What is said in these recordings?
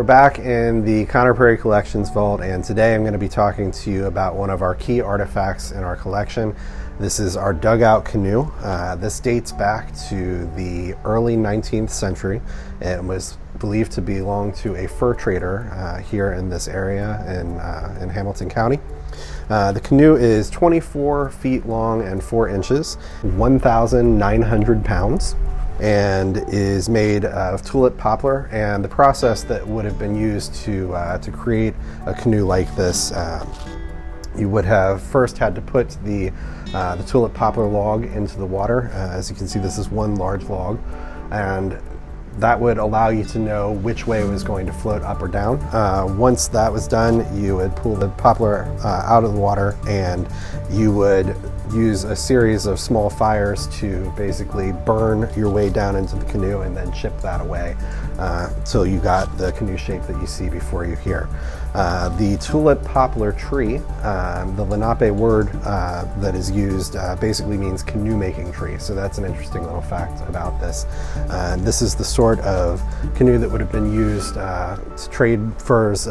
We're back in the Conner Prairie Collection's vault, and today I'm going to be talking to you about one of our key artifacts in our collection. This is our Dugout Canoe. This dates back to the early 19th century. It was believed to belong to a fur trader here in this area in Hamilton County. The canoe is 24 feet long and 4 inches, 1,900 pounds. And is made of tulip poplar, and the process that would have been used to create a canoe like this, you would have first had to put the tulip poplar log into the water. As you can see, this is one large log, and that would allow you to know which way it was going to float, up or down. Once that was done, you would pull the poplar out of the water, and you would use a series of small fires to basically burn your way down into the canoe and then chip that away till you got the canoe shape that you see before you here. The tulip poplar tree, the Lenape word that is used basically means canoe making tree, so that's an interesting little fact about this. This is the sort of canoe that would have been used to trade furs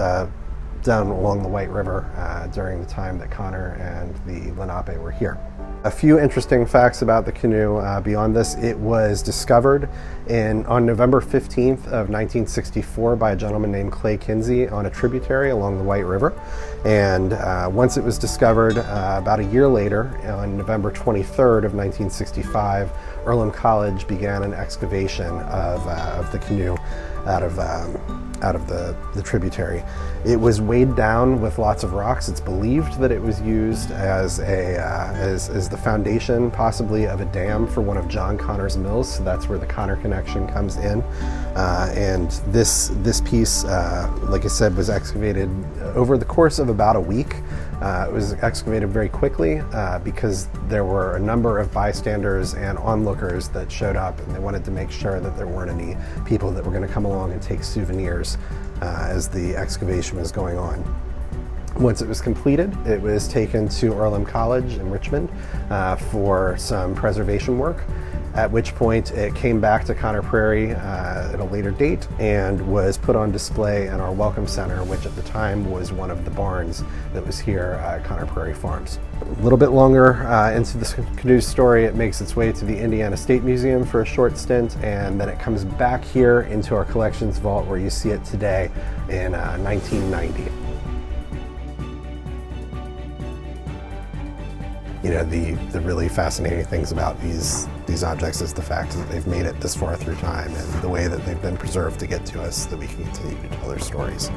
down along the White River during the time that Conner and the Lenape were here. A few interesting facts about the canoe beyond this: it was discovered on November 15th of 1964 by a gentleman named Clay Kinsey on a tributary along the White River. And once it was discovered, about a year later, on November 23rd of 1965, Earlham College began an excavation of the canoe out of the tributary. It was weighed down with lots of rocks. It's believed that it was used as the foundation, possibly, of a dam for one of John Conner's mills. So that's where the Conner connection comes in. And this piece, like I said, was excavated over the course of about a week. It was excavated very quickly because there were a number of bystanders and onlookers that showed up, and they wanted to make sure that there weren't any people that were going to come along and take souvenirs as the excavation was going on. Once it was completed, it was taken to Earlham College in Richmond for some preservation work, at which point it came back to Conner Prairie at a later date and was put on display in our Welcome Center, which at the time was one of the barns that was here at Conner Prairie Farms. A little bit longer into this canoe story, it makes its way to the Indiana State Museum for a short stint, and then it comes back here into our collections vault where you see it today in 1990. You know, the really fascinating things about these objects is the fact that they've made it this far through time and the way that they've been preserved to get to us, so that we can continue to tell their stories.